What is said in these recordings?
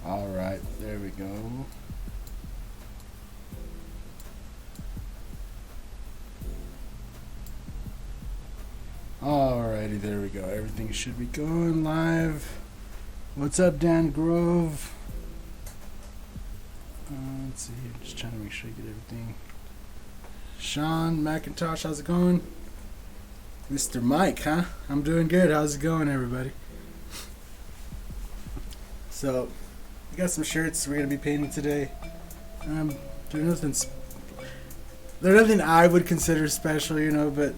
Alright, there we go. Alrighty, there we go. Everything should be going live. What's up, Dan Grove? Let's see here. Just trying to make sure I get everything. Sean McIntosh, how's it going? Mr. Mike, huh? I'm doing good. How's it going, everybody? So, we got some shirts we're gonna be painting today. They're nothing I would consider special, you know, but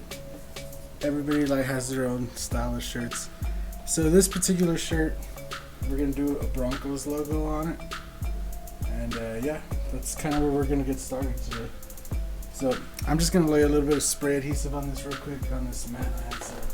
everybody like has their own style of shirts. So this particular shirt, we're gonna do a Broncos logo on it, and yeah, that's kind of where we're gonna get started today. So I'm just gonna lay a little bit of spray adhesive on this real quick on this mat I had set up.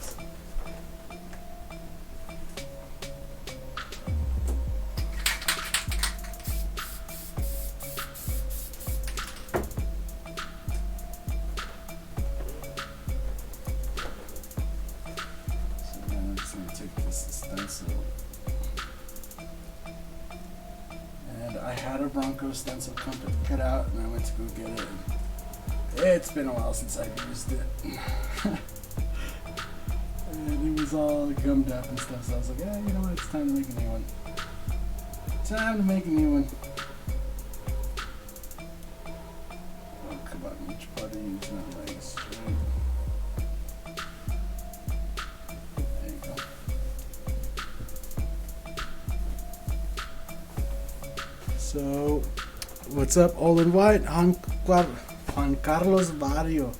And I had a Bronco stencil cut out, and I went to go get it. It's been a while since I've used it. And it was all gummed up and stuff, so I was like, yeah, you know what, it's time to make a new one. Time to make a new one. Oh, come on, which part are you using that leg straight? There you go. So, what's up, all in white? Juan Carlos Barrio.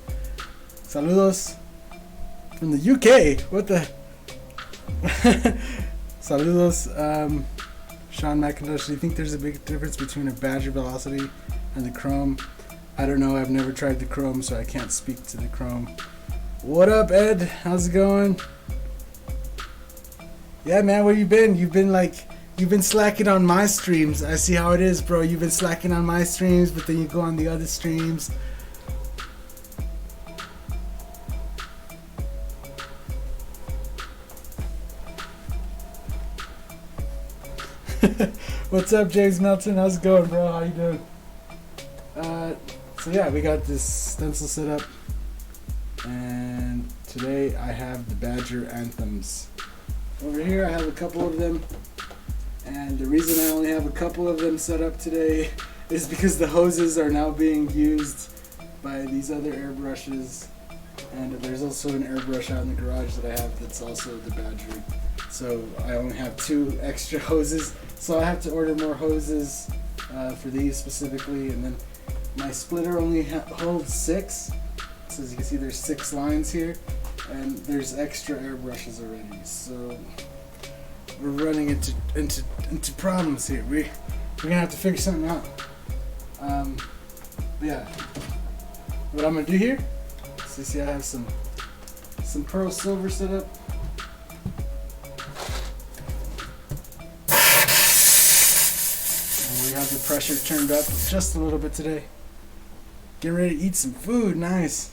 Saludos from the UK. What the? Saludos, Sean McIntosh. Do you think there's a big difference between a Badger Velocity and the Chrome? I don't know. I've never tried the Chrome, so I can't speak to the Chrome. What up, Ed? How's it going? Yeah, man. Where you been? You've been slacking on my streams. I see how it is, bro. You've been slacking on my streams, but then you go on the other streams. What's up, James Melton? How's it going, bro? How you doing? So yeah, we got this stencil set up, and today I have the Badger anthems. Over here I have a couple of them. And the reason I only have a couple of them set up today is because the hoses are now being used by these other airbrushes, and there's also an airbrush out in the garage that I have that's also the Badger. So I only have 2 extra hoses, so I have to order more hoses for these specifically, and then my splitter only holds 6. So as you can see, there's 6 lines here, and there's extra airbrushes already. So we're running into problems here. We're gonna have to figure something out. But yeah, what I'm gonna do here. So you see, I have some pearl silver set up. And we have the pressure turned up just a little bit today. Getting ready to eat some food. Nice.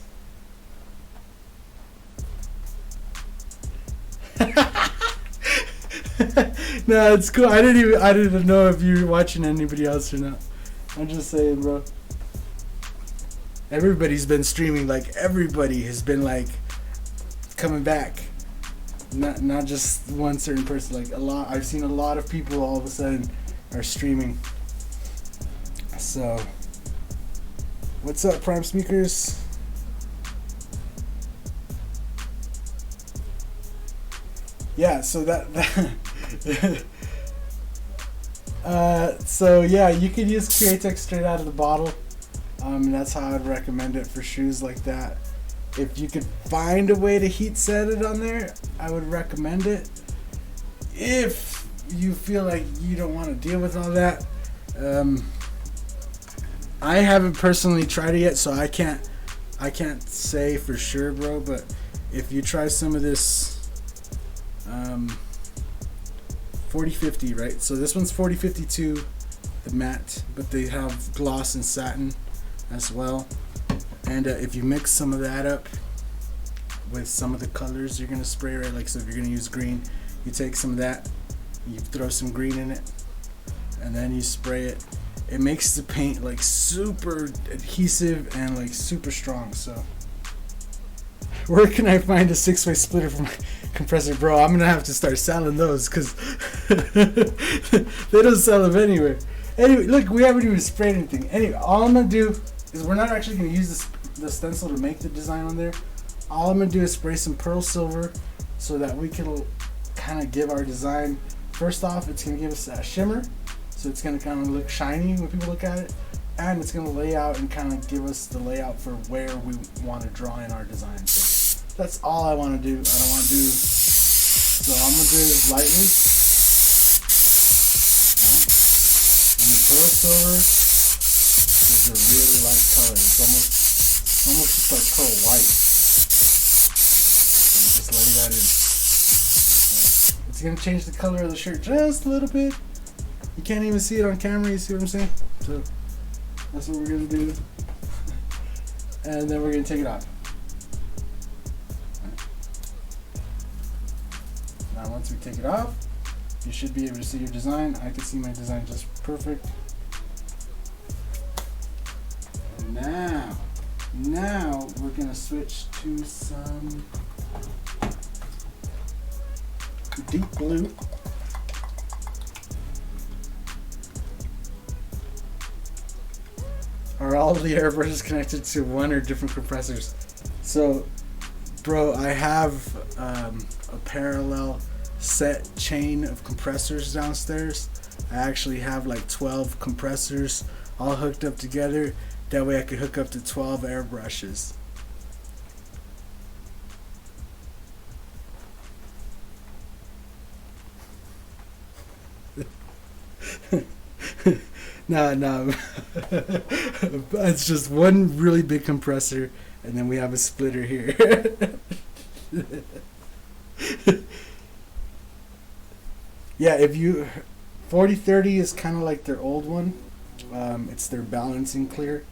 No, it's cool. I didn't know if you were watching anybody else or not. I'm just saying, bro. Everybody's been streaming. Like, everybody has been like coming back. Not just one certain person. Like, a lot. I've seen a lot of people all of a sudden are streaming. So, what's up, Prime Speakers? Yeah. So so yeah, you could use Createx straight out of the bottle. And that's how I'd recommend it for shoes like that. If you could find a way to heat set it on there, I would recommend it. If you feel like you don't want to deal with all that, I haven't personally tried it yet, so I can't say for sure, bro. But if you try some of this 4050, right? So this one's 4052, the matte, but they have gloss and satin as well. And if you mix some of that up with some of the colors you're gonna spray, right? Like, so if you're gonna use green, you take some of that, you throw some green in it, and then you spray it. It makes the paint like super adhesive and like super strong. So where can I find a 6-way splitter for my compressor? Bro, I'm gonna have to start selling those because they don't sell them anywhere. Anyway, look, we haven't even sprayed anything. Anyway, all I'm gonna do is we're not actually gonna use the stencil to make the design on there. All I'm gonna do is spray some pearl silver so that we can kind of give our design. First off, it's gonna give us a shimmer, so it's gonna kind of look shiny when people look at it, and it's gonna lay out and kind of give us the layout for where we want to draw in our design. So that's all I want to do. I don't want to do. So I'm gonna do it lightly. And the pearl silver is a really light color. It's almost just like pearl white. So just lay that in. It's gonna change the color of the shirt just a little bit. You can't even see it on camera. You see what I'm saying? So that's what we're gonna do. And then we're gonna take it off. Now once we take it off, you should be able to see your design. I can see my design just perfect. And now we're gonna switch to some deep blue. Are all of the airbrushes connected to one or different compressors? So, bro, I have a parallel set chain of compressors downstairs. I actually have like 12 compressors all hooked up together. That way I could hook up to 12 airbrushes. No. It's just one really big compressor, and then we have a splitter here. Yeah, if you 4030 is kind of like their old one. It's their balancing clear,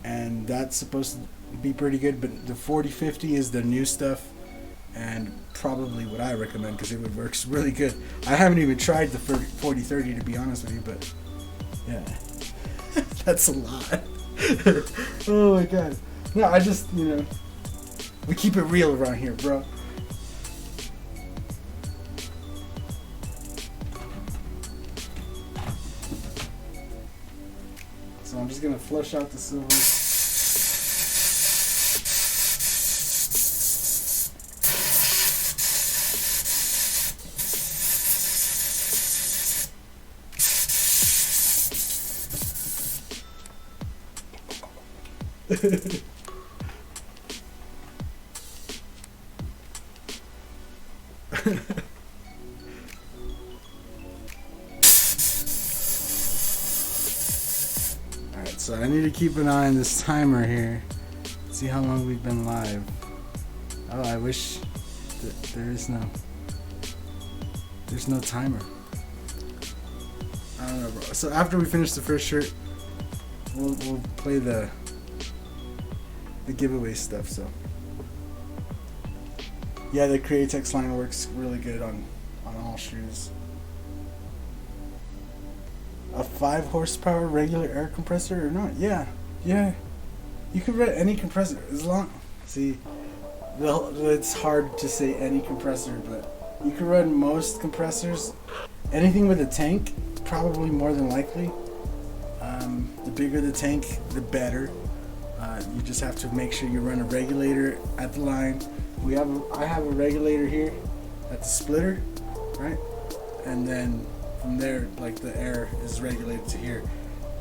and that's supposed to be pretty good. But the 4050 is the new stuff, and probably what I recommend because it works really good. I haven't even tried the 4030 to be honest with you, but yeah, that's a lot. Oh my god. No, I just, we keep it real around here, bro. So I'm just gonna flush out the silver. Alright, so I need to keep an eye on this timer here. See how long we've been live. Oh, I wish that there's no timer. I don't know, bro. So after we finish the first shirt, we'll play the giveaway stuff. So yeah, the Createx line works really good on all shoes. A 5 horsepower regular air compressor or not? Yeah. You can run any compressor as long. See, it's hard to say any compressor, but you can run most compressors. Anything with a tank, probably more than likely. The bigger the tank, the better. You just have to make sure you run a regulator at the line. I have a regulator here at the splitter, right? And then from there, like the air is regulated to here.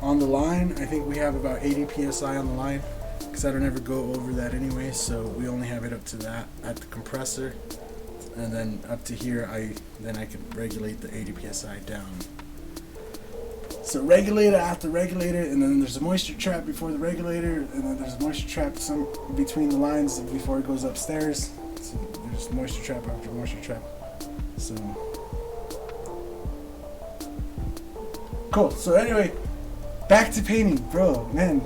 On the line, I think we have about 80 psi on the line, because I don't ever go over that anyway, so we only have it up to that at the compressor. And then up to here, I can regulate the 80 psi down. So regulator after regulator, and then there's a moisture trap before the regulator, and then there's a moisture trap between the lines before it goes upstairs. So there's moisture trap after moisture trap. So cool. So anyway, back to painting, bro. Man,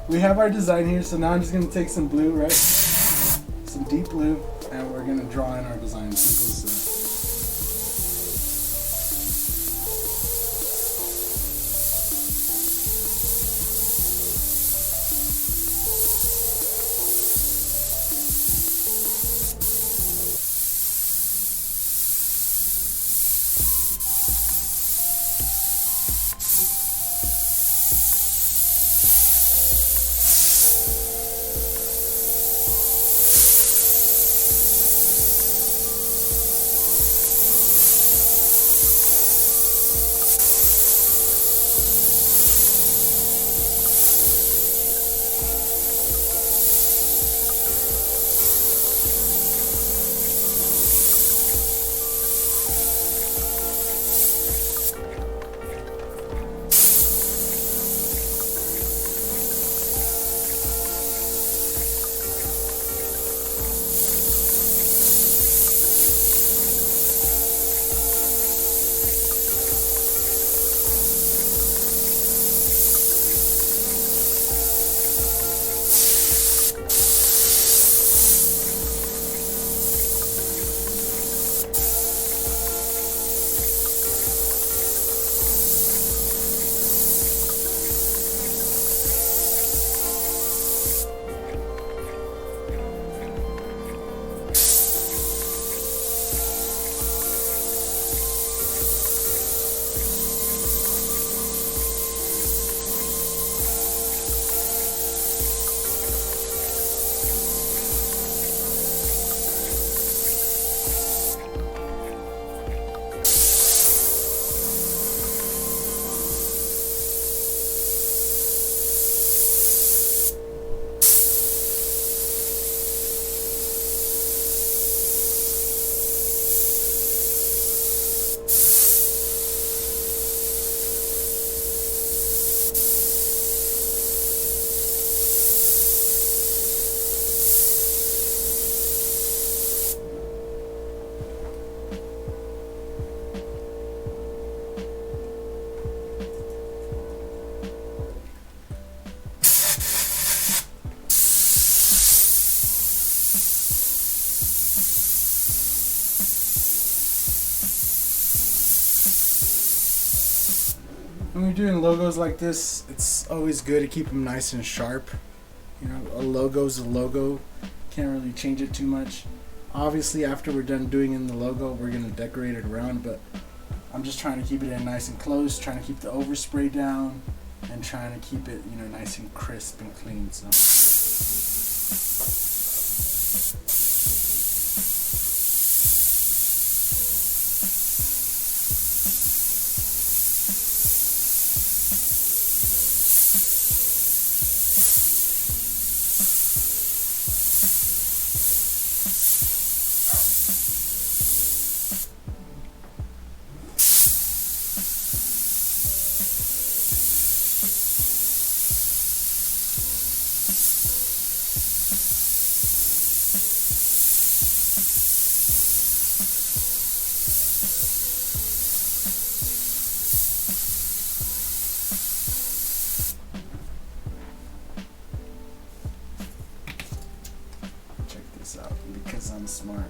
we have our design here. So now I'm just gonna take some blue, right? Some deep blue, and we're gonna draw in our design. Simple as that. When we're doing logos like this, it's always good to keep them nice and sharp. You know, a logo's a logo. Can't really change it too much. Obviously, after we're done doing in the logo, we're going to decorate it around, but I'm just trying to keep it in nice and close, trying to keep the overspray down, and trying to keep it, you know, nice and crisp and clean. So. Out because I'm smart.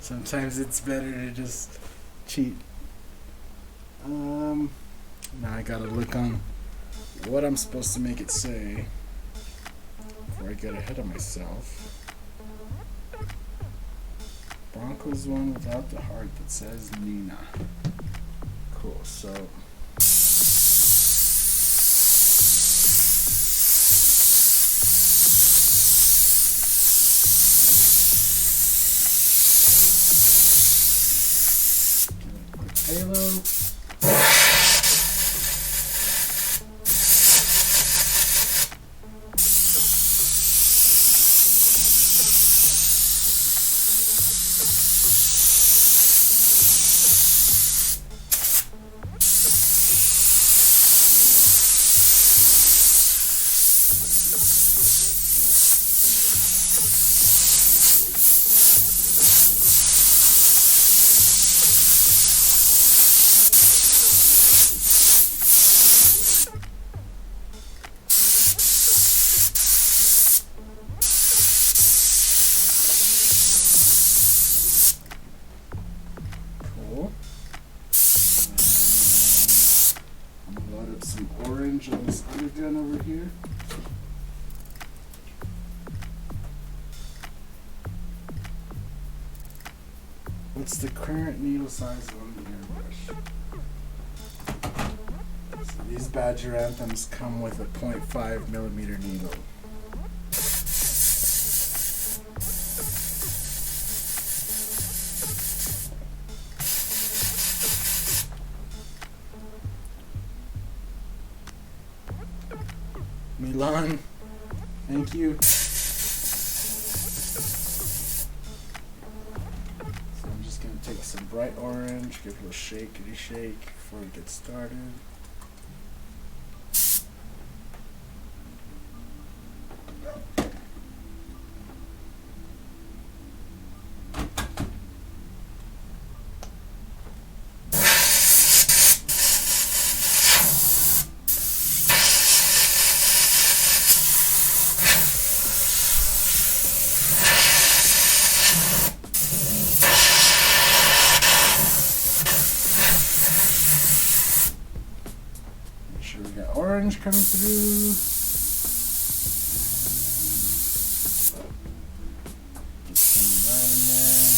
Sometimes it's better to just cheat. Now I gotta look on what I'm supposed to make it say before I get ahead of myself. Broncos one without the heart that says Nina. Cool, so halo. Orange on this other gun over here. What's the current needle size on the airbrush? So these Badger Anthems come with a 0.5 millimeter needle. Milan, thank you. So I'm just going to take some bright orange, give it a shakety shake before we get started. Orange coming through. Get some right in there.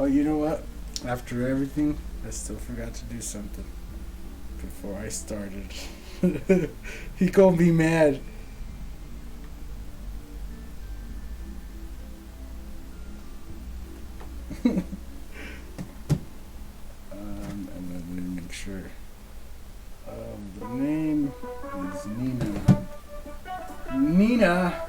Oh, you know what? After everything, I still forgot to do something before I started. He gonna be mad. And then let me make sure. The name is Nina. Nina.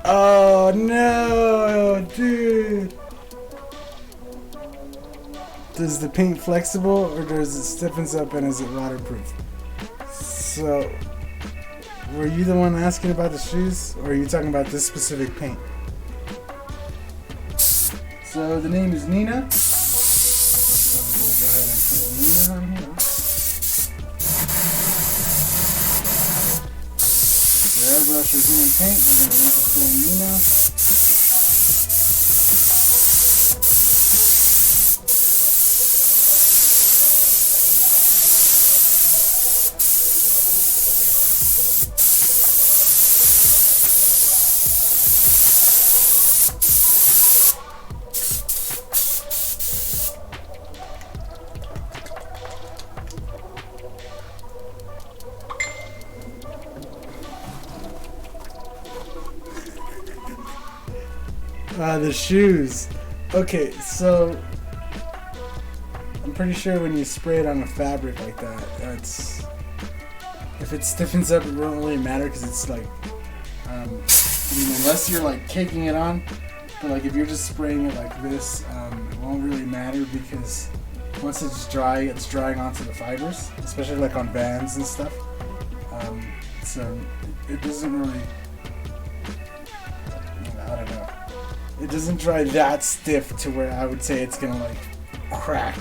Oh no, dude. Does the paint flexible or does it stiffens up and is it waterproof? So, were you the one asking about the shoes or are you talking about this specific paint? So the name is Nina. So I'm gonna go ahead and put Nina on here. The airbrush or human paint, we're going to use it for Nina. The shoes. Okay, so I'm pretty sure when you spray it on a fabric like that, that's if it stiffens up, it won't really matter because it's like, I mean, unless you're like caking it on, but like if you're just spraying it like this, it won't really matter because once it's dry, it's drying onto the fibers, especially like on bands and stuff. So it doesn't really, I don't know. It doesn't dry that stiff to where I would say it's gonna like crack,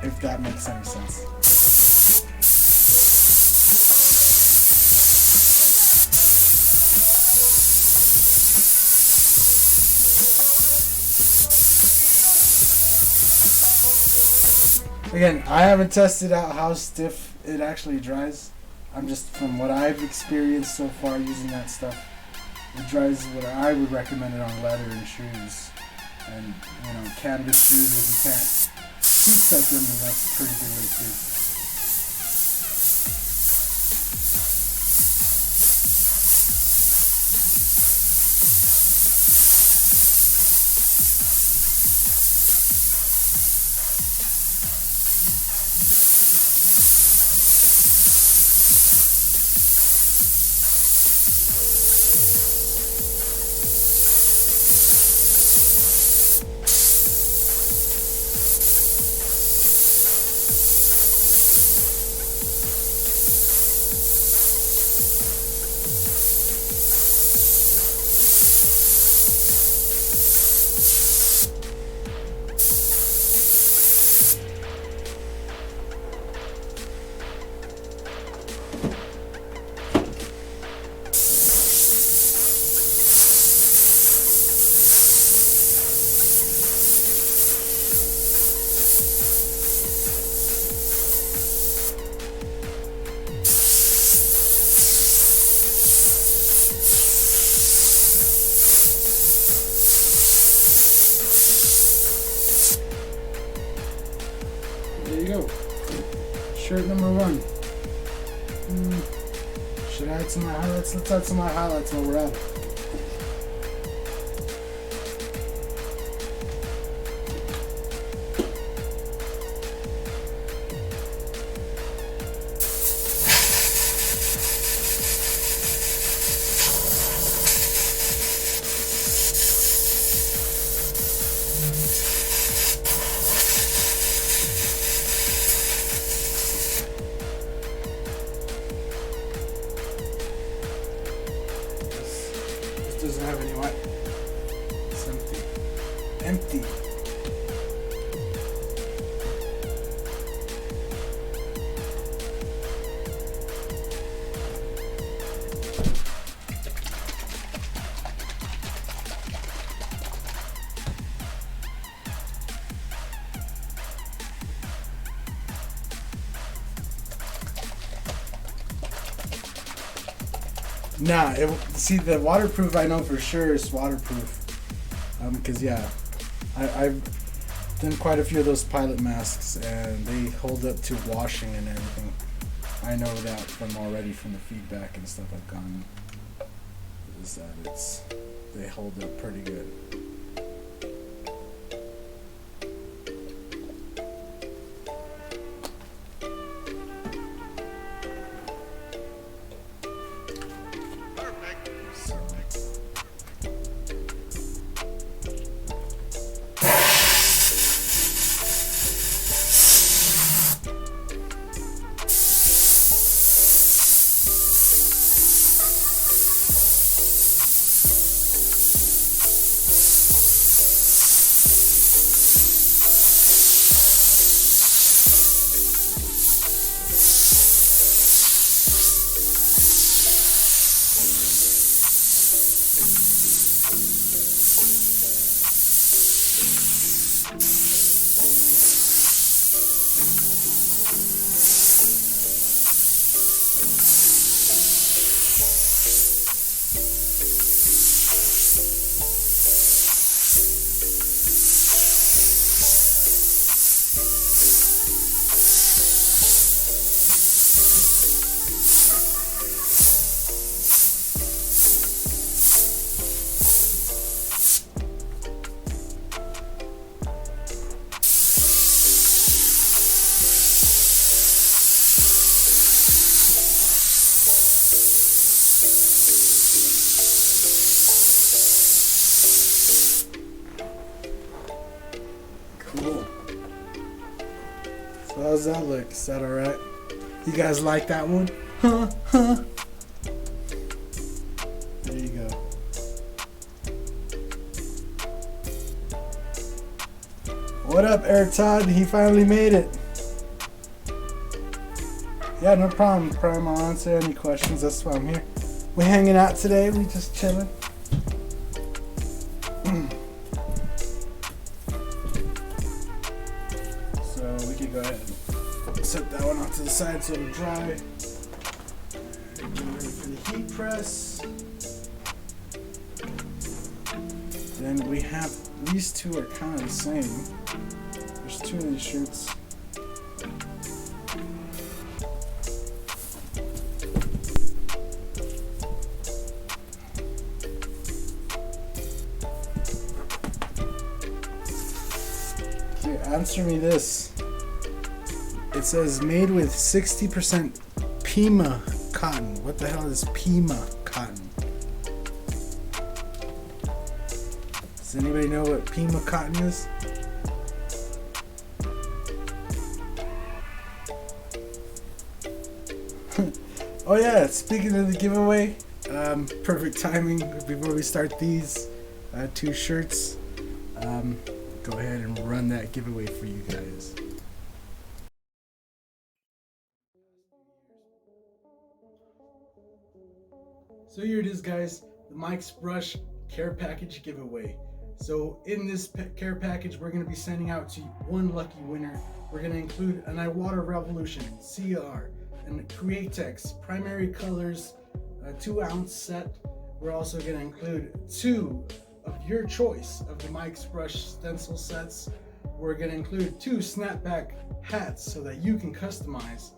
if that makes any sense. Again, I haven't tested out how stiff it actually dries. I'm just, from what I've experienced so far using that stuff, it dries what I would recommend it on leather and shoes. And, canvas shoes, if you can't heat set them, then that's a pretty good way too. There you go. Shirt number 1. Should I add some of my highlights? Let's add some of my highlights while we're at it. Doesn't have any white. It's empty. empty. Nah, see, the waterproof I know for sure is waterproof. Because yeah, I've done quite a few of those pilot masks and they hold up to washing and everything. I know that from already from the feedback and stuff I've gotten. Is that they hold up pretty good. Cool. So how's that look? Is that alright? You guys like that one? Huh? There you go. What up, Air Todd? He finally made it. Yeah, no problem. Prime, I'll answer any questions. That's why I'm here. We're hanging out today. We just chilling. So we can go ahead and set that one off to the side so it'll dry. Get ready for the heat press. Then we have, these two are kind of the same. There's two of these shirts. Here, answer me this. It says made with 60% Pima cotton. What the hell is Pima cotton? Does anybody know what Pima cotton is? Oh yeah, speaking of the giveaway, perfect timing before we start these two shirts. Go ahead and run that giveaway for you guys. So here it is, guys, the Mike's Brush care package giveaway. So in this care package, we're going to be sending out to one lucky winner. We're going to include an iWater Revolution CR and Createx primary colors, a 2-ounce set. We're also going to include 2 of your choice of the Mike's Brush stencil sets. We're going to include 2 snapback hats so that you can customize.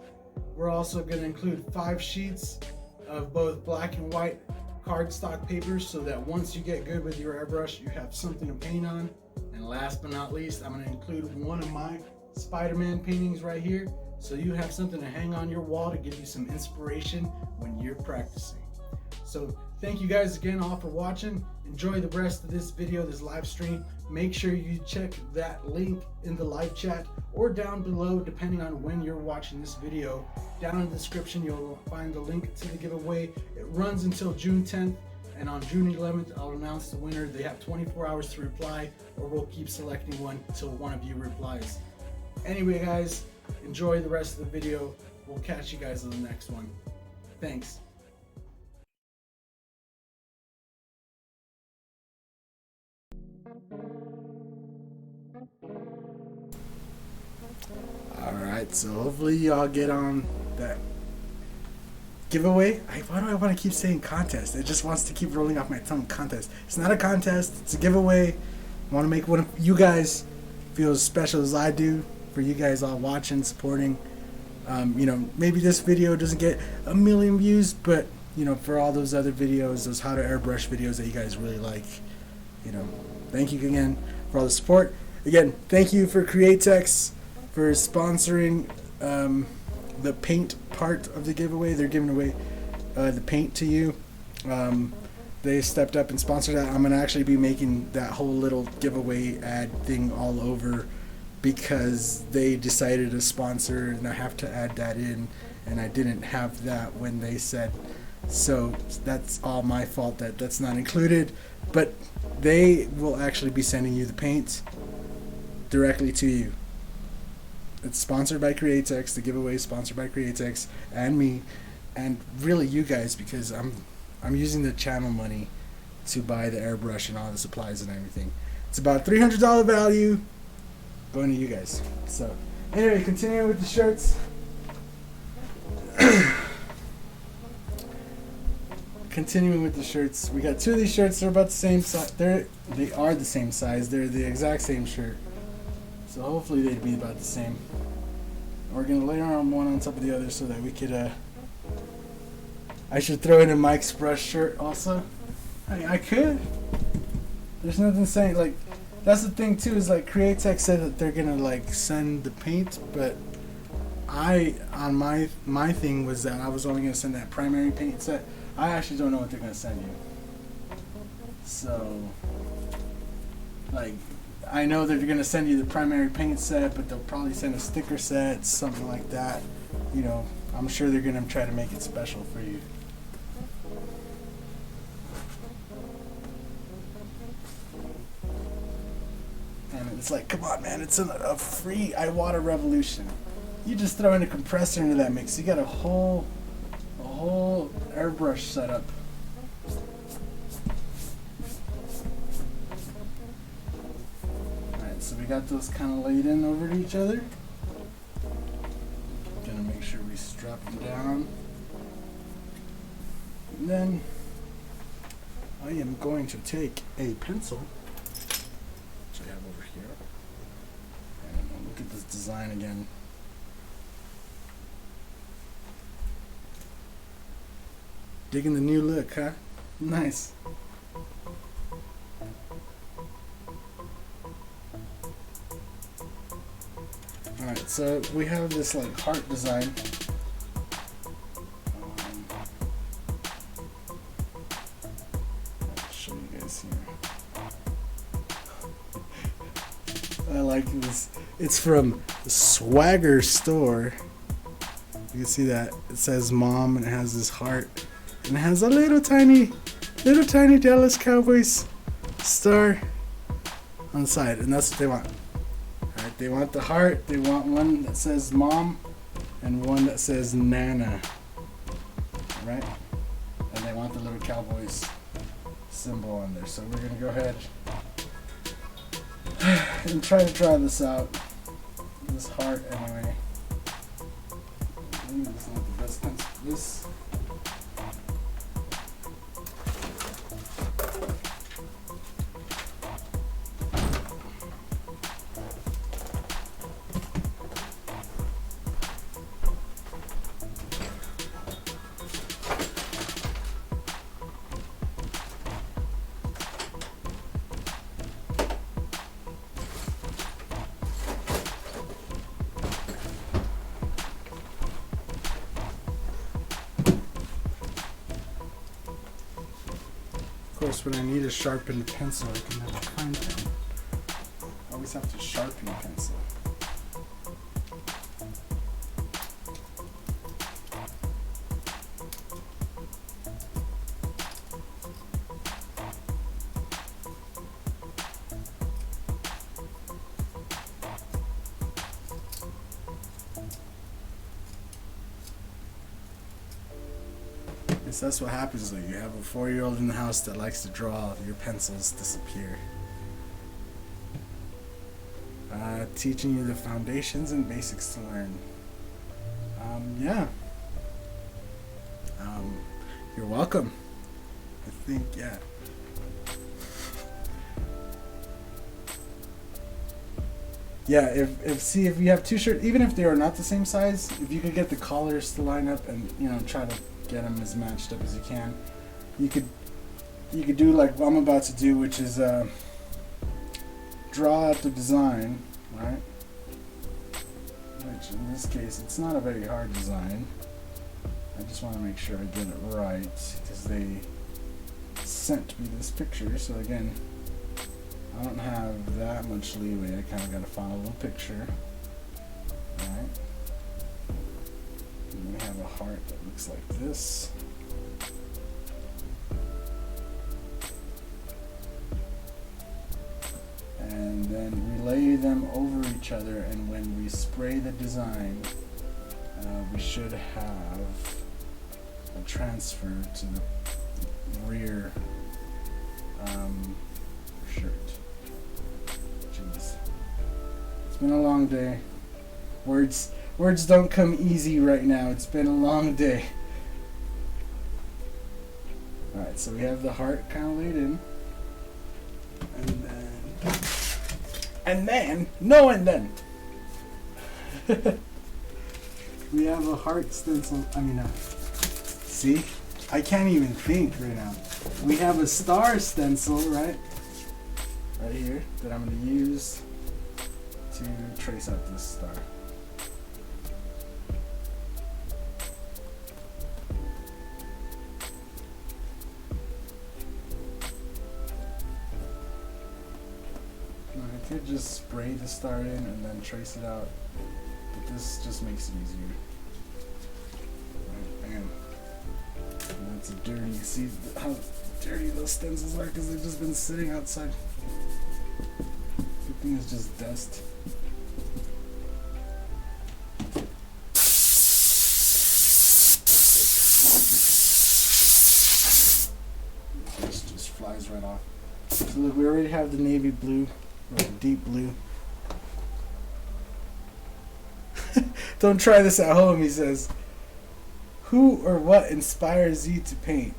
We're also going to include 5 sheets of both black and white cardstock papers so that once you get good with your airbrush, you have something to paint on. And last but not least, I'm going to include one of my Spider-Man paintings right here so you have something to hang on your wall to give you some inspiration when you're practicing. So thank you guys again all for watching. Enjoy the rest of this video, this live stream. Make sure you check that link in the live chat or down below depending on when you're watching this video. Down in the description you'll find the link to the giveaway. It runs until June 10th and on June 11th, I'll announce the winner. They have 24 hours to reply, or we'll keep selecting one until one of you replies. Anyway, guys, enjoy the rest of the video. We'll catch you guys in the next one. Thanks. Alright, so hopefully y'all get on that giveaway. Why do I want to keep saying contest? It just wants to keep rolling off my tongue. Contest. It's not a contest. It's a giveaway. I want to make one of you guys feel as special as I do for you guys all watching, supporting. You know, maybe this video doesn't get 1 million views, but you know, for all those other videos, those how to airbrush videos that you guys really like, you know, thank you again for all the support. Again, thank you for Createx for sponsoring the paint part of the giveaway. They're giving away the paint to you. They stepped up and sponsored that. I'm gonna actually be making that whole little giveaway ad thing all over because they decided to sponsor, and I have to add that in, and I didn't have that when they said. So that's all my fault that that's not included, but they will actually be sending you the paint directly to you. It's sponsored by Createx. The giveaway is sponsored by Createx and me, and really you guys, because I'm using the channel money to buy the airbrush and all the supplies and everything. It's about $300 value going to you guys. So anyway, continuing with the shirts. Continuing with the shirts, we got two of these shirts. They're about the same size. They are the same size. They're the exact same shirt. So hopefully they'd be about the same. We're gonna layer on one on top of the other so that we could. I should throw in a Mike's Brush shirt also. I could. There's nothing saying, like, that's the thing too, is like Createx said that they're gonna like send the paint, but on my thing was that I was only gonna send that primary paint set. I actually don't know what they're gonna send you. So, like, I know that they're gonna send you the primary paint set, but they'll probably send a sticker set, something like that. You know, I'm sure they're gonna try to make it special for you. And it's like, come on, man, it's a free iWater revolution. You just throw in a compressor into that mix. You got a whole airbrush setup. Alright, so we got those kind of laid in over to each other. Gonna make sure we strap them down. And then I am going to take a pencil, which I have over here, and we'll look at this design again. Digging the new look, huh? Nice. Alright, so we have this like heart design. I'll show you guys here. I like this. It's from Swagger Store. You can see that it says mom and it has this heart. And it has a little tiny Dallas Cowboys star on the side, and that's what they want. Alright, they want the heart, they want one that says mom, and one that says Nana. Alright? And they want the little Cowboys symbol on there. So we're gonna go ahead and try to draw this out. This heart anyway. Maybe this is not the best pencil for this. Of course, when I need a sharpened pencil, I can never find them. I always have to sharpen a pencil. So that's what happens when you have a 4-year-old in the house that likes to draw. Your pencils disappear. Teaching you the foundations and basics to learn. Yeah. You're welcome. I think, yeah. Yeah, if you have two shirts, even if they are not the same size, if you could get the collars to line up and try to get them as matched up as you can, you could do like what I'm about to do, which is draw out the design, right? Which in this case, it's not a very hard design. I just want to make sure I get it right because they sent me this picture. So again, I don't have that much leeway. I kind of got to find a little picture, right? And we have a heart that looks like this. And then we lay them over each other, and when we spray the design, we should have a transfer to the rear shirt. Jeez. It's been a long day. Words don't come easy right now. It's been a long day. Alright, so we have the heart kind of laid in. And then, we have a heart stencil. See? I can't even think right now. We have a star stencil, right here, that I'm going to use to trace out this star. I could just spray the star in and then trace it out, but this just makes it easier. Right, bam. And that's a dirty, see how dirty those stencils are because they've just been sitting outside. Everything is just dust. This just flies right off. So look, we already have the navy blue, or deep blue. Don't try this at home, he says. Who or what inspires you to paint?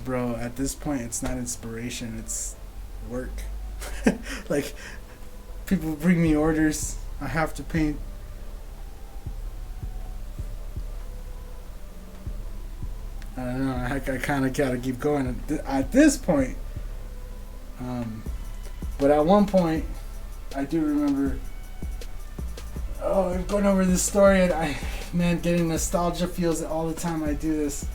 Bro, at this point, it's not inspiration, it's work. Like, people bring me orders, I have to paint. I don't know, I kind of gotta keep going at this point. But at one point, I do remember, I'm going over this story, and getting nostalgia feels all the time I do this.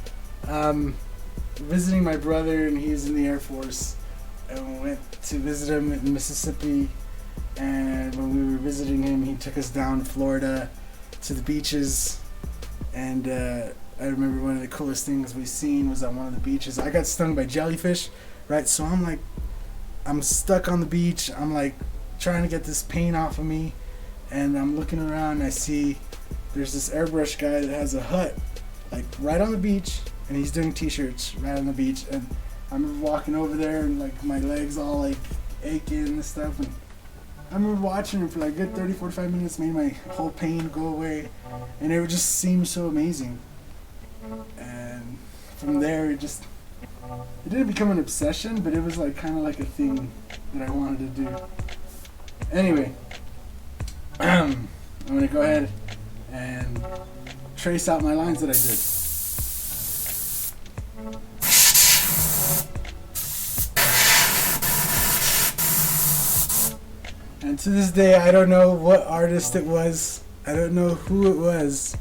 Visiting my brother, and he's in the Air Force, and we went to visit him in Mississippi, and when we were visiting him, he took us down to Florida to the beaches, and I remember one of the coolest things we seen was on one of the beaches. I got stung by jellyfish, right? So I'm stuck on the beach, I'm like trying to get this paint off of me, and I'm looking around, and I see there's this airbrush guy that has a hut like right on the beach, and he's doing t-shirts right on the beach, and I remember walking over there and like my legs all like aching and stuff, and I remember watching him for like a good 30-45 minutes, made my whole pain go away, and it just seemed so amazing. And from there it didn't become an obsession, but it was like kind of like a thing that I wanted to do. Anyway, I'm gonna go ahead and trace out my lines that I did. And to this day, I don't know what artist it was. I don't know who it was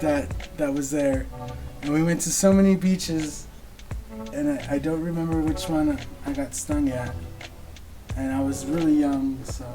that was there. And we went to so many beaches, and I don't remember which one I got stung at. And I was really young, so...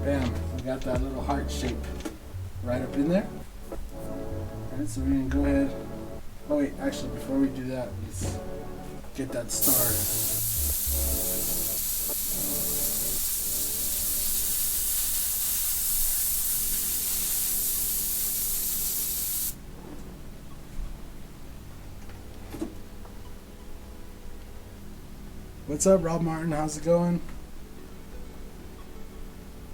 Bam, we got that little heart shape right up in there. Alright, so we're gonna go ahead. Oh wait, actually before we do that, let's get that star. What's up, Rob Martin? How's it going?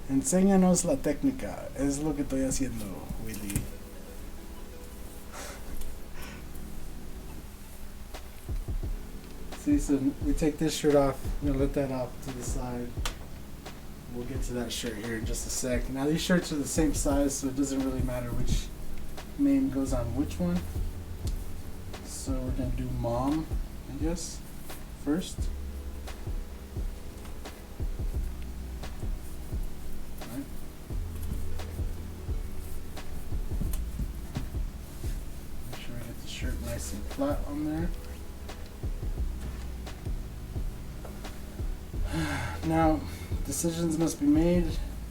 Enséñanos la técnica. Es lo que estoy haciendo, Willy. See, so we take this shirt off. I'm gonna let that off to the side. We'll get to that shirt here in just a sec. Now these shirts are the same size, so it doesn't really matter which name goes on which one. So we're gonna do mom, I guess, first. Alright. Make sure we get the shirt nice and flat on there. Now, decisions must be made.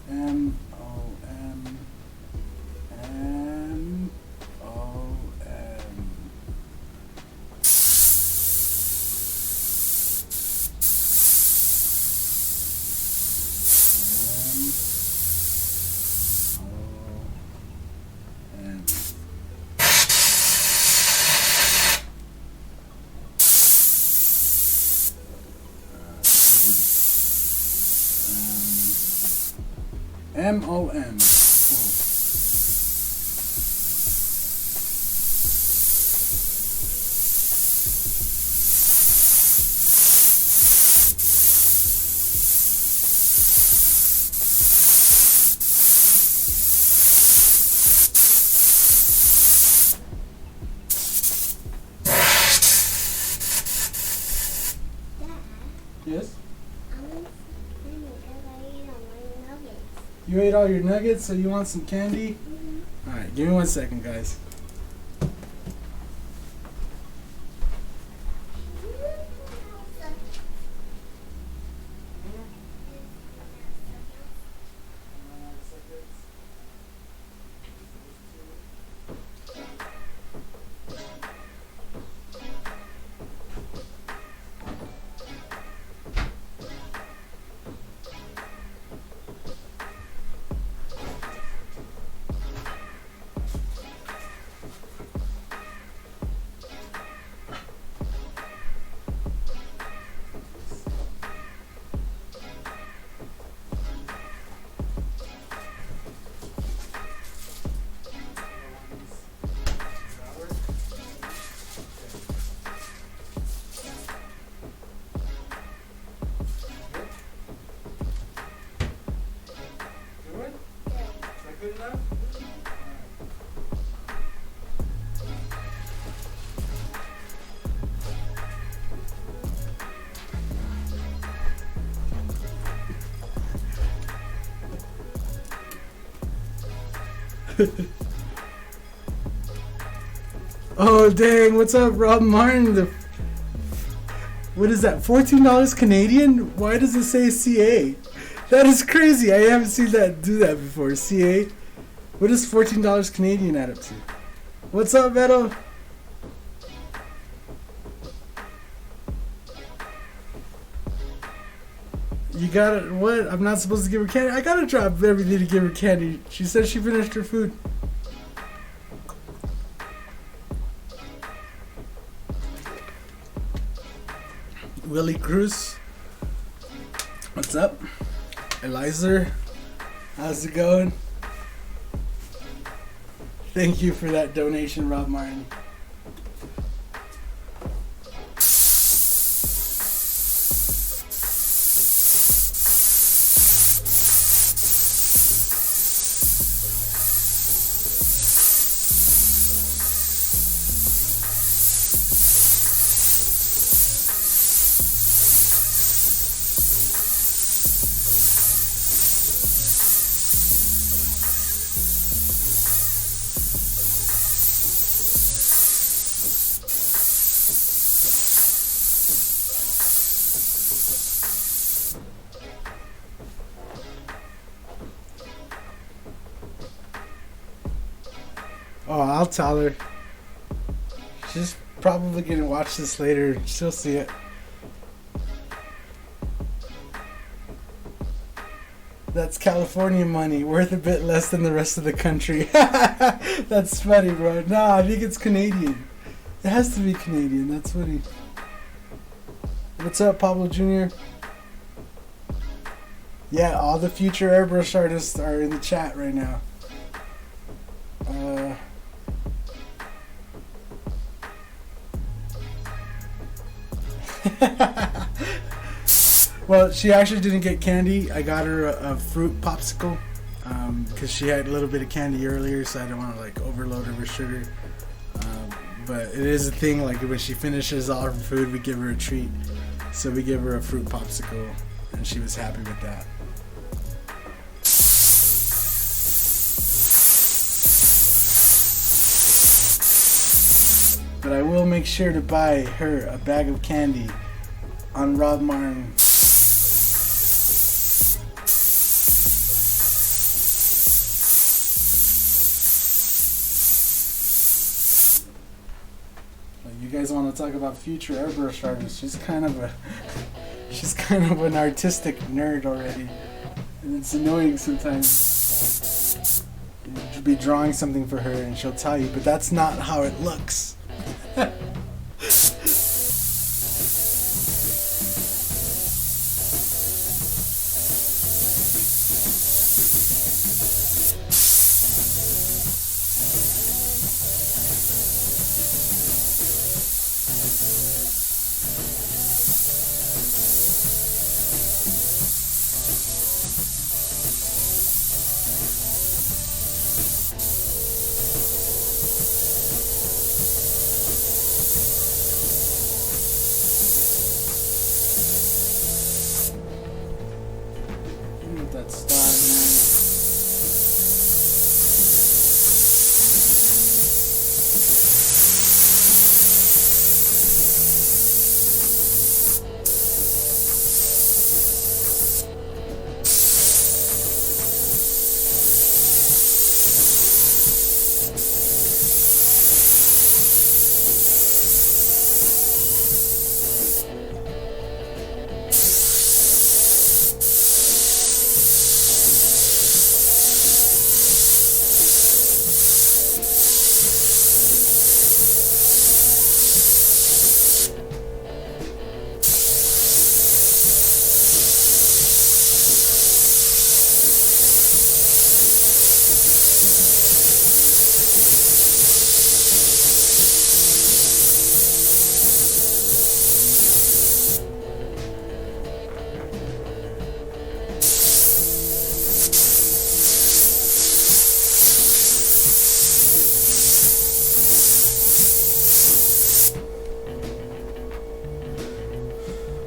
M-O-M. M-O-M. M-O-M. M-O-M. Cool. Yes? You ate all your nuggets, so you want some candy? Mm-hmm. Alright, give me 1 second, guys. Good enough? Oh dang, what's up, Rob Martin? What is that, $14 Canadian? Why does it say CA? That is crazy. I haven't seen that do that before. CA? What does $14 Canadian add up to? What's up, Beto? You got it. What? I'm not supposed to give her candy? I gotta drop everything to give her candy. She said she finished her food. Willie Cruz. What's up? Eliza, how's it going? Thank you for that donation, Rob Martin. Oh, I'll tell her. She's probably gonna watch this later. She'll see it. That's California money, worth a bit less than the rest of the country. That's funny, bro. Nah, I think it's Canadian. It has to be Canadian. That's funny. What's up, Pablo Jr.? Yeah, all the future airbrush artists are in the chat right now. Well, she actually didn't get candy. I got her a fruit popsicle because she had a little bit of candy earlier, so I didn't want to like overload her with sugar. But it is a thing, like when she finishes all her food, we give her a treat. So we give her a fruit popsicle, and she was happy with that. But I will make sure to buy her a bag of candy on Rob Martin. You guys want to talk about future airbrush artists? She's kind of an artistic nerd already, and it's annoying sometimes. You'll be drawing something for her, and she'll tell you, but that's not how it looks. That star, man.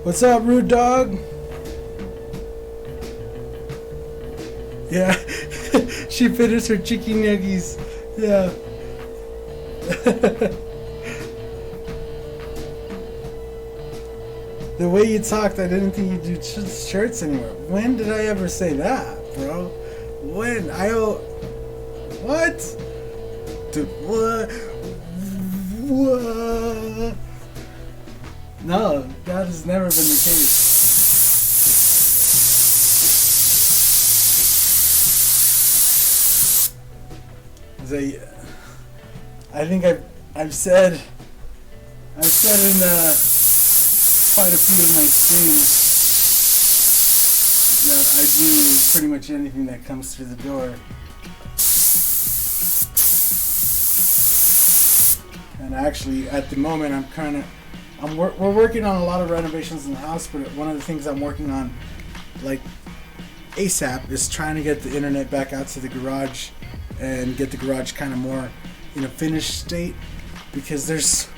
What's up, rude dog? Yeah, she finished her chicken nuggies. Yeah. The way you talked, I didn't think you do shirts anymore. When did I ever say that, bro? When? What? Dude, what? What? No, that has never been the case. I think I've said in quite a few of my streams that I do pretty much anything that comes through the door. And actually, at the moment, we're working on a lot of renovations in the house, but one of the things I'm working on, like ASAP, is trying to get the internet back out to the garage and get the garage kind of more in a finished state, because there's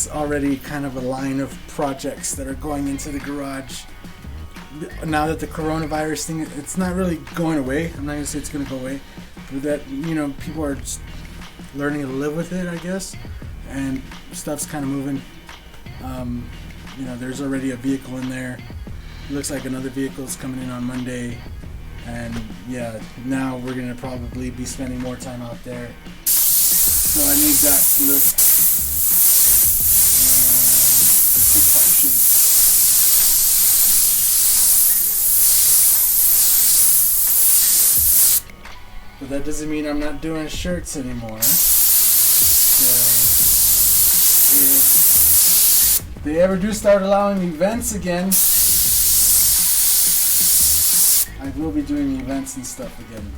already kind of a line of projects that are going into the garage. Now that the coronavirus thing, it's not really going away. I'm not gonna say it's gonna go away, but that, people are just learning to live with it, I guess, and stuff's kind of moving. There's already a vehicle in there. It looks like another vehicle's coming in on Monday, and yeah, now we're gonna probably be spending more time out there. So I need that to look. But that doesn't mean I'm not doing shirts anymore. So if they ever do start allowing events again, I will be doing events and stuff again.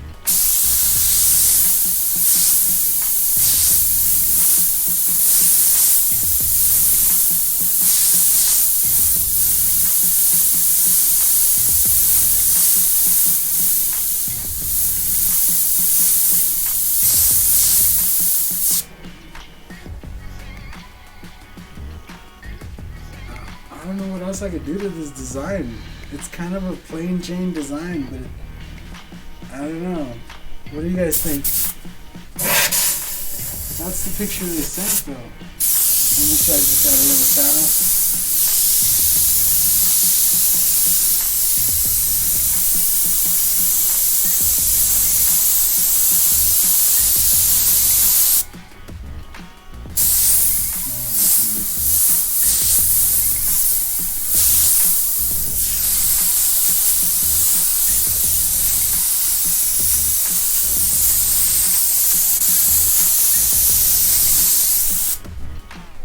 I don't know what else I could do to this design. It's kind of a plain Jane design, but I don't know. What do you guys think? That's the picture they sent, though. Let me try. Just got a little shadow.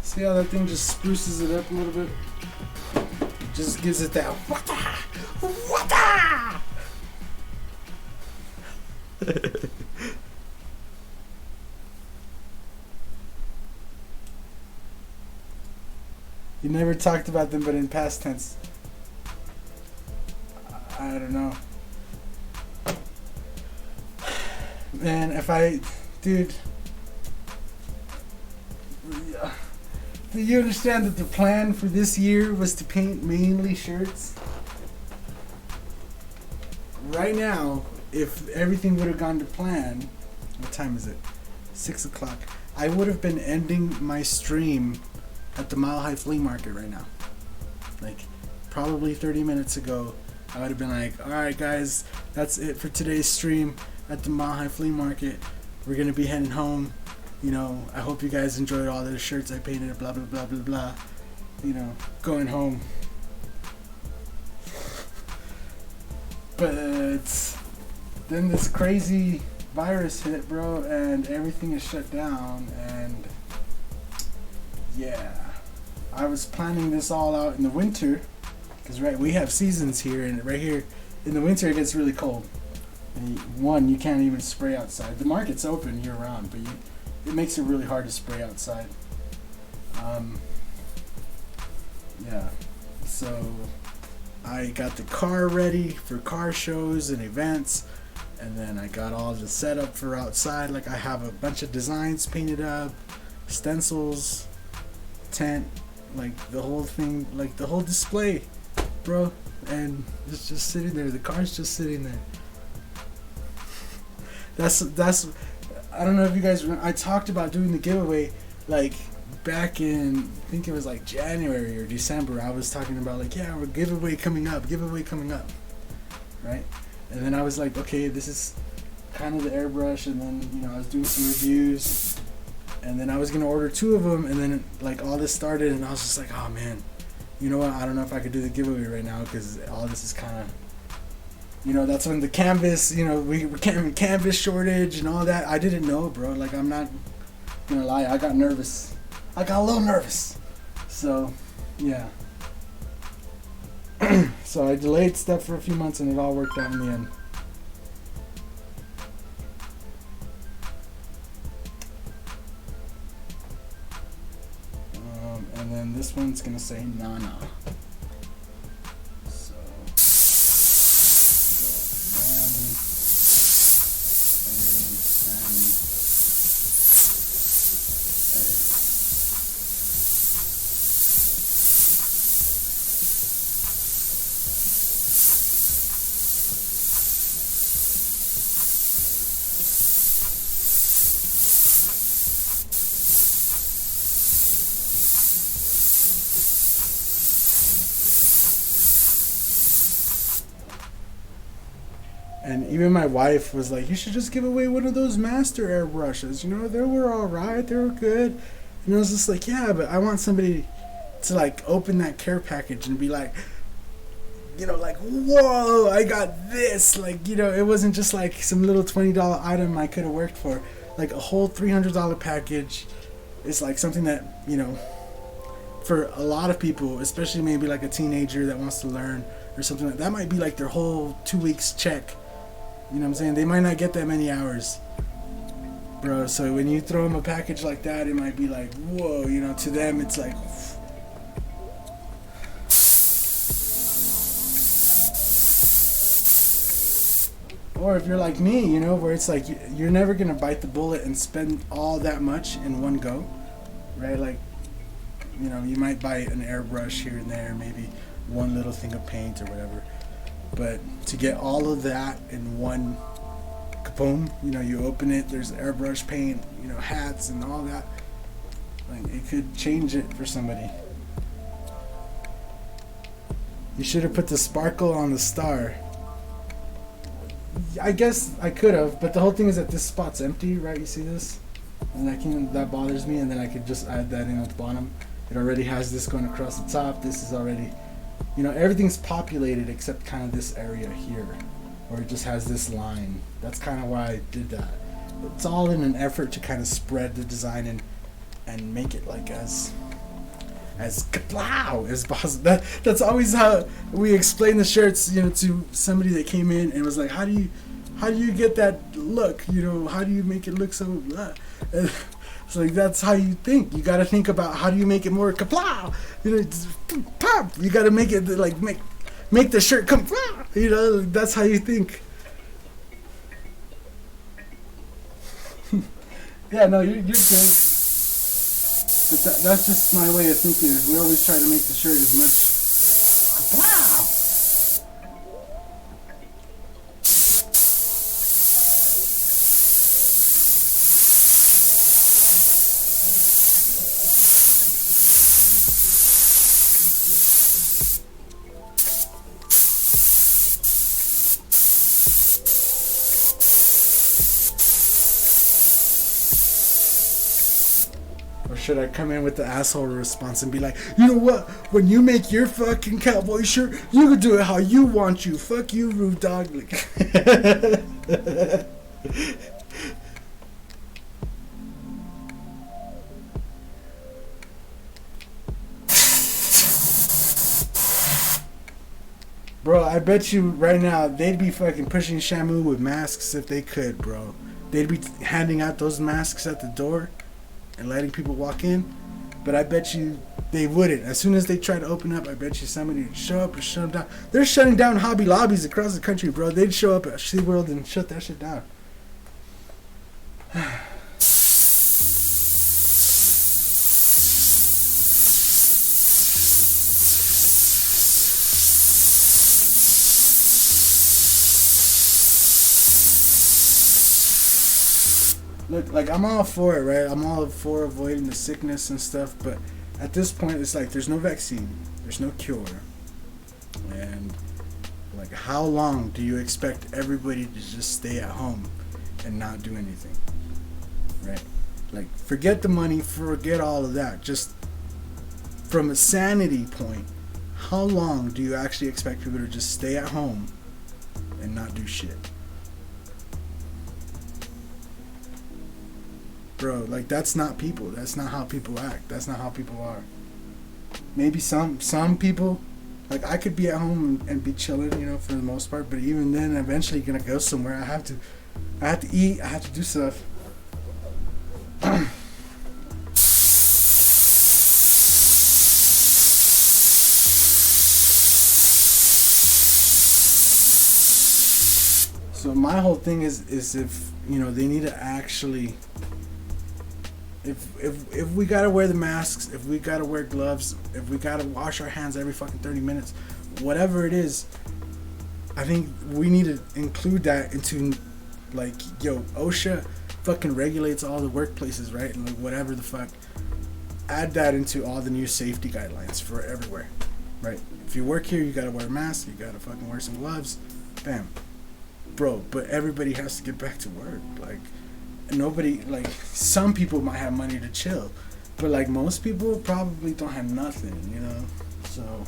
See how that thing just spruces it up a little bit? It just gives it that wata! You never talked about them, but in past tense. I don't know. Man, dude. Do you understand that the plan for this year was to paint mainly shirts? Right now, if everything would have gone to plan, what time is it? 6 o'clock. I would have been ending my stream at the Mile High Flea Market right now. Like, probably 30 minutes ago, I would have been like, alright guys, that's it for today's stream at the Mile High Flea Market. We're gonna be heading home. You know, I hope you guys enjoyed all the shirts I painted, blah, blah, blah, blah, blah. You know, going home. But then this crazy virus hit, bro, and everything is shut down, and yeah. I was planning this all out in the winter, because right, we have seasons here, and right here, in the winter it gets really cold. And you can't even spray outside. The market's open year round, but it makes it really hard to spray outside. Yeah, so I got the car ready for car shows and events, and then I got all the setup for outside. Like, I have a bunch of designs painted up, stencils, tent, like the whole thing, like the whole display, bro. And it's just sitting there. The car's just sitting there. That's I don't know if you guys remember, I talked about doing the giveaway like back in, I think it was like January or December. I was talking about like, yeah, we're giveaway coming up, right? And then I was like, okay, this is kind of the airbrush, and then, you know, I was doing some reviews, and then I was gonna order 2 of them, and then like all this started, and I was just like, oh man, you know what, I don't know if I could do the giveaway right now, because all this is kind of, you know, that's when the canvas, you know, we canvas shortage and all that. I didn't know, bro. Like, I'm not gonna lie, I got nervous. I got a little nervous. So, yeah. So I delayed stuff for a few months, and it all worked out in the end. And then this one's gonna say Nana. And even my wife was like, you should just give away one of those master airbrushes. You know, they were all right. They were good. And I was just like, yeah, but I want somebody to like open that care package and be like, you know, like, whoa, I got this. Like, you know, it wasn't just like some little $20 item I could have worked for. Like a whole $300 package is like something that, you know, for a lot of people, especially maybe like a teenager that wants to learn or something like that, might be like their whole 2 weeks check. You know what I'm saying? They might not get that many hours, bro. So when you throw them a package like that, it might be like, whoa, you know, to them it's like, or if you're like me, you know, where it's like you're never gonna bite the bullet and spend all that much in one go, right? Like, you know, you might buy an airbrush here and there, maybe one little thing of paint or whatever, but to get all of that in one kaboom, you know, you open it, there's airbrush paint, you know, hats and all that, like it could change it for somebody. You should have put the sparkle on the star. I guess I could have, but the whole thing is that this spot's empty, right? You see this? And that bothers me, and then I could just add that in at the bottom. It already has this going across the top. This is already, you know, everything's populated except kind of this area here, where it just has this line. That's kind of why I did that. It's all in an effort to kind of spread the design and make it like as kaplow as possible. That's always how we explain the shirts, you know, to somebody that came in and was like, how do you get that look, you know, how do you make it look so blah? It's like, that's how you think. You got to think about how do you make it more kaplow, you know, pop. You got to make it like make the shirt come, you know. That's how you think. Yeah, no, you're good. But that's just my way of thinking. We always try to make the shirt as much wow. Or should I come in with the asshole response and be like, you know what? When you make your fucking cowboy shirt, you can do it how you want you. Fuck you, Roof Dog. Bro, I bet you right now they'd be fucking pushing Shamu with masks if they could, bro. They'd be handing out those masks at the door and letting people walk in, but I bet you they wouldn't. As soon as they try to open up, I bet you somebody would show up and shut them down. They're shutting down Hobby Lobbies across the country, bro. They'd show up at SeaWorld and shut that shit down. Look, like, I'm all for it, right? I'm all for avoiding the sickness and stuff, but at this point, it's like there's no vaccine, there's no cure, and like, how long do you expect everybody to just stay at home and not do anything, right? Like, forget the money, forget all of that. Just from a sanity point, how long do you actually expect people to just stay at home and not do shit? Bro, like, that's not people. That's not how people act. That's not how people are. Maybe some people, like, I could be at home and be chilling, you know, for the most part, but even then, eventually gonna go somewhere. I have to eat. I have to do stuff. So my whole thing is if, you know, they need to actually, if we gotta wear the masks, if we gotta wear gloves, if we gotta wash our hands every fucking 30 minutes, whatever it is, I think we need to include that into, like, yo, OSHA fucking regulates all the workplaces, right? And like, whatever the fuck, add that into all the new safety guidelines for everywhere, right? If you work here, you gotta wear a mask, you gotta fucking wear some gloves, bam. bro, but everybody has to get back to work. Like, nobody, like, some people might have money to chill, but like most people probably don't have nothing, you know. So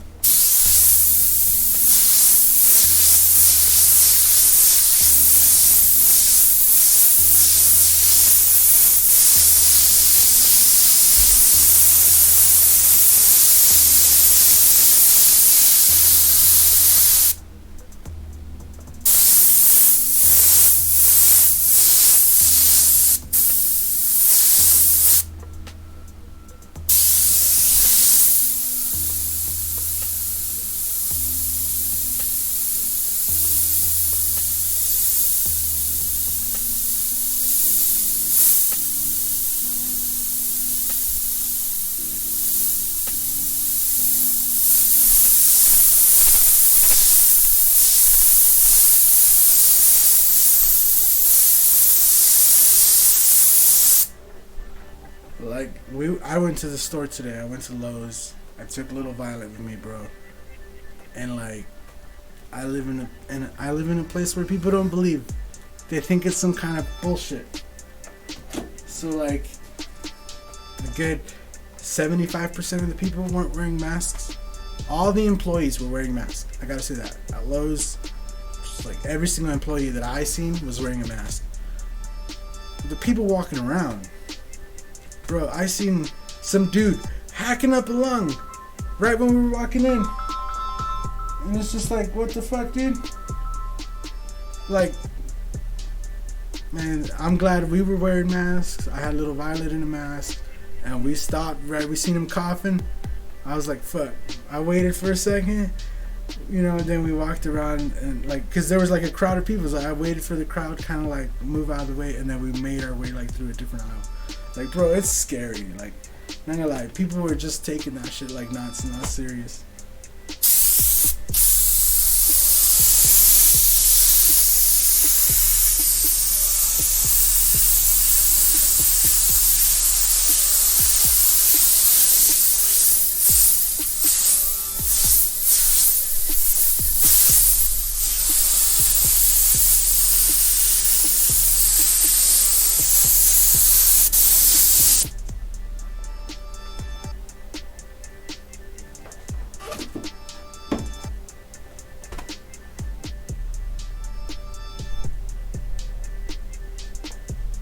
like I went to the store today. I went to Lowe's. I took little Violet with me, bro. And like, I live in a place where people don't believe. They think it's some kind of bullshit. So like, a good 75% of the people weren't wearing masks. All the employees were wearing masks. I gotta say that. At Lowe's, just like every single employee that I seen was wearing a mask. The people walking around, bro, I seen some dude hacking up a lung right when we were walking in. And it's just like, what the fuck, dude? Like, man, I'm glad we were wearing masks. I had little Violet in a mask. And we stopped, right? We seen him coughing. I was like, fuck. I waited for a second, you know, then we walked around and like, cause there was like a crowd of people. So I waited for the crowd kind of like move out of the way, and then we made our way like through a different aisle. Like, bro, it's scary. Like, not gonna lie, people were just taking that shit like not serious.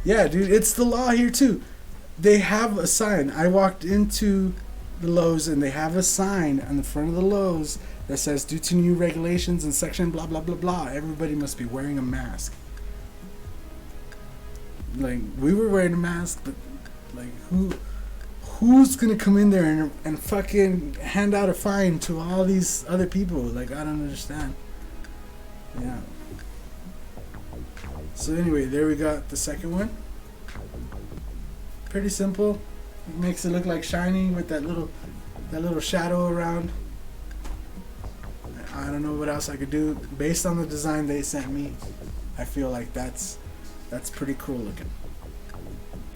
Yeah, dude, it's the law here too. They have a sign. I walked into the Lowe's and they have a sign on the front of the Lowe's that says, due to new regulations and section blah blah blah blah, everybody must be wearing a mask. Like, we were wearing a mask, but like, who's gonna come in there and fucking hand out a fine to all these other people? Like, I don't understand. Yeah. So anyway, there we got the second one. Pretty simple. It makes it look like shiny with that little shadow around. I don't know what else I could do. Based on the design they sent me, I feel like that's pretty cool looking.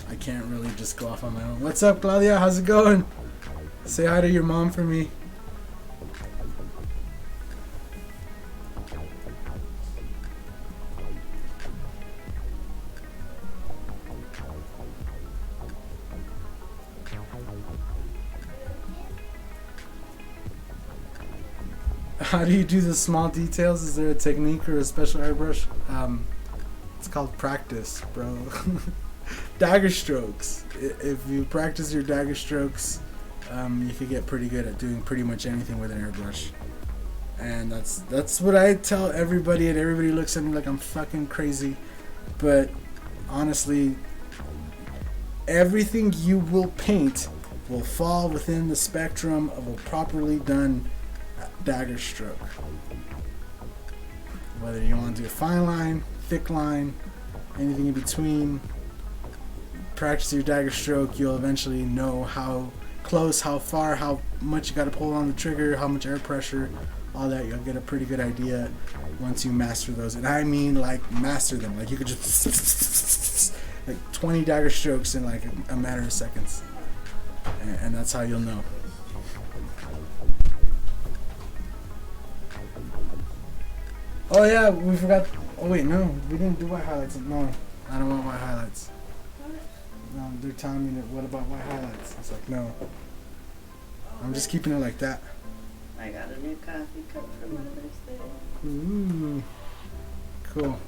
I can't really just go off on my own. What's up, Claudia? How's it going? Say hi to your mom for me. How do you do the small details? Is there a technique or a special airbrush? It's called practice, bro. Dagger strokes. If you practice your dagger strokes, you could get pretty good at doing pretty much anything with an airbrush. And that's what I tell everybody, and everybody looks at me like I'm fucking crazy. But honestly, everything you will paint will fall within the spectrum of a properly done dagger stroke. Whether you want to do a fine line, thick line, anything in between, practice your dagger stroke, you'll eventually know how close, how far, how much you got to pull on the trigger, how much air pressure, all that. You'll get a pretty good idea once you master those. And I mean, like, master them. Like, you could just like 20 dagger strokes in like a matter of seconds, and that's how you'll know. Oh yeah, we forgot. Oh wait, no, we didn't do white highlights. No, I don't want white highlights. No, they're telling me that, what about white highlights? It's like, no. I'm just keeping it like that. I got a new coffee cup for Mother's Day. Ooh, cool.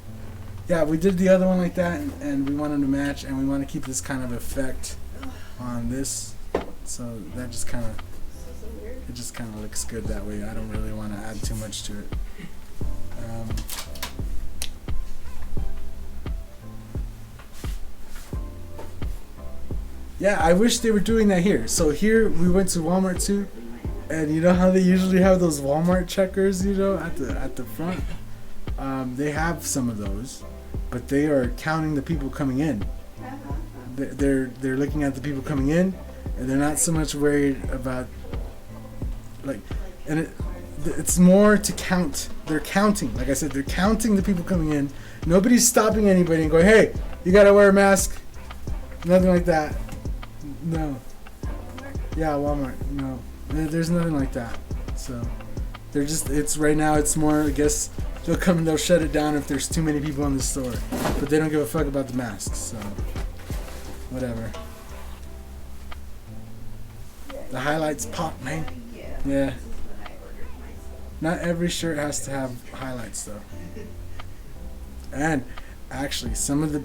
Yeah, we did the other one like that, and we want them to match, and we want to keep this kind of effect on this, so that just kind of, it just kind of looks good that way. I don't really want to add too much to it. Yeah, I wish they were doing that here. So here we went to Walmart too, and you know how they usually have those Walmart checkers, you know, at the front. They have some of those, but they are counting the people coming in. They're looking at the people coming in, and they're not so much worried about like, and it's more to count. They're counting, like I said, they're counting the people coming in. Nobody's stopping anybody and going, hey, you gotta wear a mask. Nothing like that. No. Yeah, Walmart. No, there's nothing like that. So they're just, it's right now. It's more, I guess they'll come and they'll shut it down if there's too many people in the store. But they don't give a fuck about the masks. So whatever. The highlights pop, man. Yeah. Not every shirt has to have highlights though. And actually, some of the,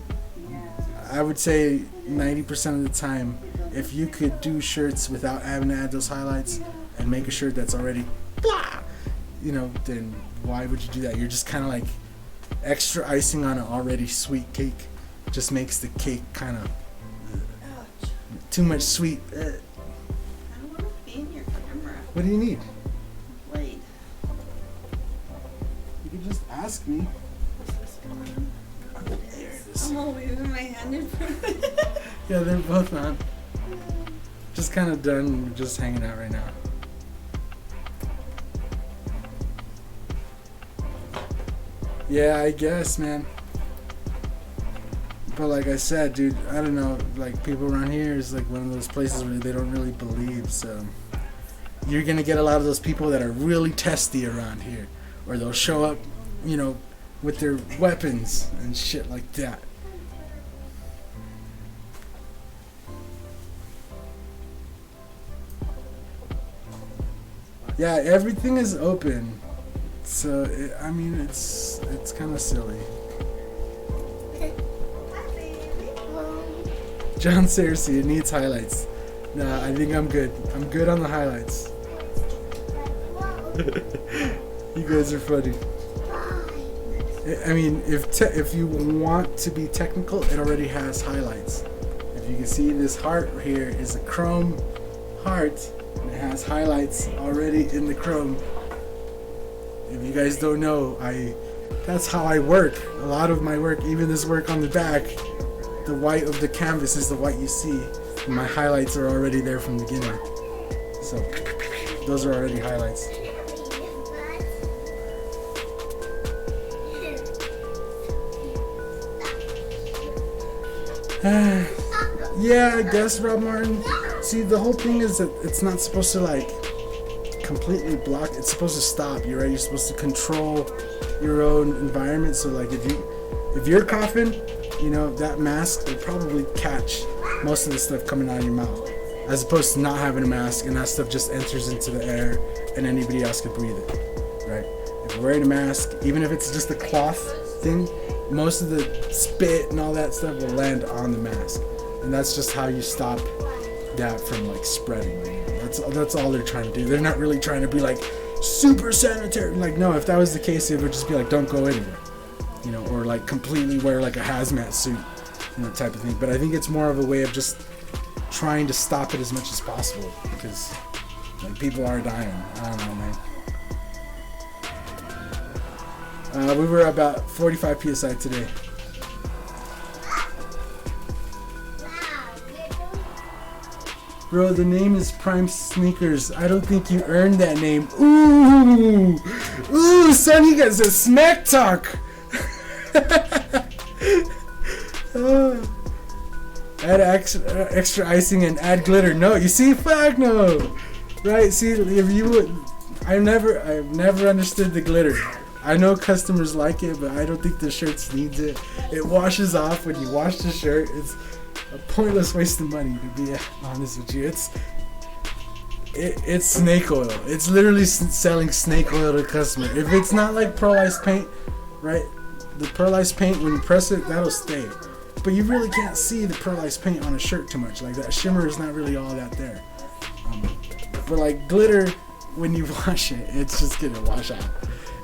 I would say 90% of the time, if you could do shirts without having to add those highlights and make a shirt that's already blah, you know, then why would you do that? You're just kind of like extra icing on an already sweet cake. Just makes the cake kind of too much sweet. I don't want to be in your camera. What do you need? Blade. You can just ask me. What's this going on? There it is. I'm waving my hand in front of it. Yeah, they're both on. Just kind of done. We're just hanging out right now. Yeah, I guess, man. But like I said, dude, I don't know. Like people around here is like one of those places where they don't really believe. So you're gonna get a lot of those people that are really testy around here, or they'll show up, you know, with their weapons and shit like that. Yeah, everything is open, so I mean it's kind of silly. John Cersei, it needs highlights. Nah, I think I'm good. I'm good on the highlights. You guys are funny. I mean, if you want to be technical, it already has highlights. If you can see, this heart here is a chrome heart. And it has highlights already in the chrome. If you guys don't know, that's how I work. A lot of my work, even this work on the back, the white of the canvas is the white you see. And my highlights are already there from the beginning. So those are already highlights. Yeah, I guess, Rob Martin. See, the whole thing is that it's not supposed to like completely block. It's supposed to stop. You're right. You're supposed to control your own environment. So like if you're coughing, you know that mask will probably catch most of the stuff coming out of your mouth, as opposed to not having a mask and that stuff just enters into the air and anybody else could breathe it. Right? If you're wearing a mask, even if it's just a cloth thing, most of the spit and all that stuff will land on the mask, and that's just how you stop that from like spreading. That's all they're trying to do. They're not really trying to be like super sanitary. Like, no, if that was the case, it would just be like, don't go anywhere, you know, or like completely wear like a hazmat suit, you know, type of thing. But I think it's more of a way of just trying to stop it as much as possible, because like, people are dying. I don't know, man. We were about 45 psi today. Bro, the name is Prime Sneakers. I don't think you earned that name. Ooh! Ooh, son, you got some smack talk! Add extra icing and add glitter. No, you see, fuck no! Right, see, if you would... I've never understood the glitter. I know customers like it, but I don't think the shirts needs it. It washes off when you wash the shirt. It's a pointless waste of money, to be honest with you. It's snake oil. It's literally selling snake oil to the customer. If it's not like pearlized paint, right? The pearlized paint, when you press it, that'll stay. But you really can't see the pearlized paint on a shirt too much. Like that shimmer is not really all that there. But like glitter, when you wash it, it's just gonna wash out.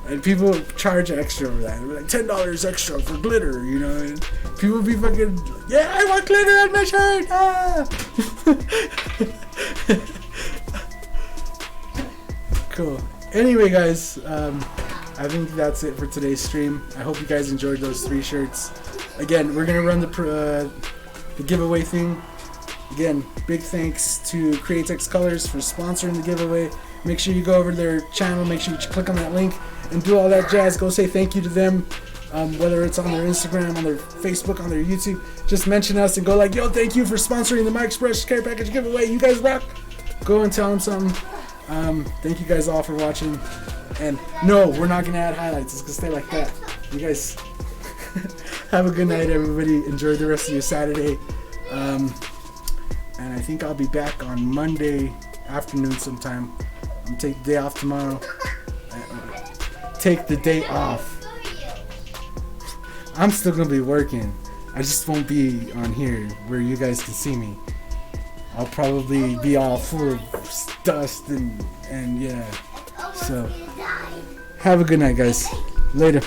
And people charge extra over that. Like $10 extra for glitter, you know. And people be fucking, yeah, I want glitter on my shirt. Ah! Cool. Anyway, guys, I think that's it for today's stream. I hope you guys enjoyed those 3 shirts. Again, we're gonna run the giveaway thing. Again, big thanks to Createx Colors for sponsoring the giveaway. Make sure you go over to their channel. Make sure you click on that link and do all that jazz. Go say thank you to them, whether it's on their Instagram, on their Facebook, on their YouTube. Just mention us and go like, yo, thank you for sponsoring the Airbrush care package giveaway. You guys rock. Go and tell them something. Thank you guys all for watching. And no, we're not going to add highlights. It's going to stay like that. You guys have a good night, everybody. Enjoy the rest of your Saturday. And I think I'll be back on Monday afternoon sometime. I'm going to take the day off tomorrow. Take the day off. I'm still going to be working. I just won't be on here where you guys can see me. I'll probably be all full of dust and yeah. So, have a good night, guys. Later.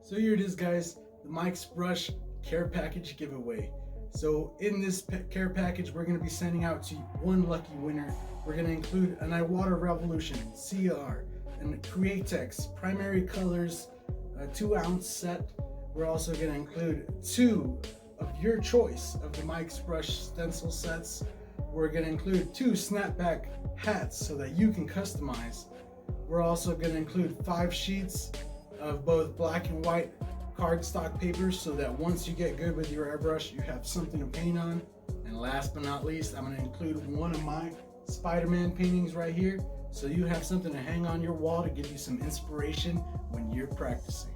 So here it is, guys, the Mike's Brush care package giveaway. So in this care package, we're going to be sending out to one lucky winner. We're going to include an iWater Revolution CR and Createx primary colors, a 2-ounce set. We're also going to include 2 of your choice of the Mike's Brush stencil sets. We're going to include 2 snapback hats so that you can customize. We're also going to include 5 sheets of both black and white cardstock papers so that once you get good with your airbrush, you have something to paint on. And last but not least, I'm going to include one of my Spider-Man paintings right here so you have something to hang on your wall to give you some inspiration when you're practicing.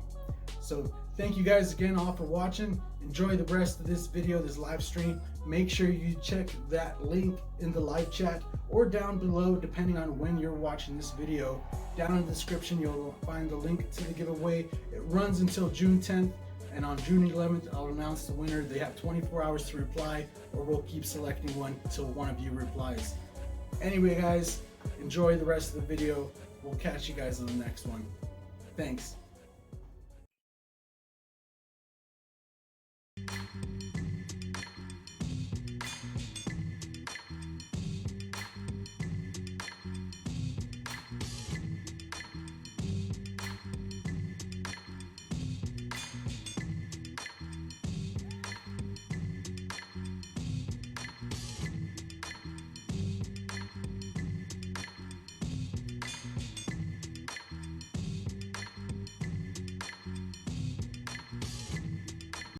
So thank you guys again all for watching. Enjoy the rest of this video, this live stream. Make sure you check that link in the live chat or down below depending on when you're watching this video. Down in the description you'll find the link to the giveaway. It runs until June 10th, and on June 11th I'll announce the winner. They have 24 hours to reply, or we'll keep selecting one until one of you replies. Anyway guys, enjoy the rest of the video. We'll catch you guys on the next one. Thanks.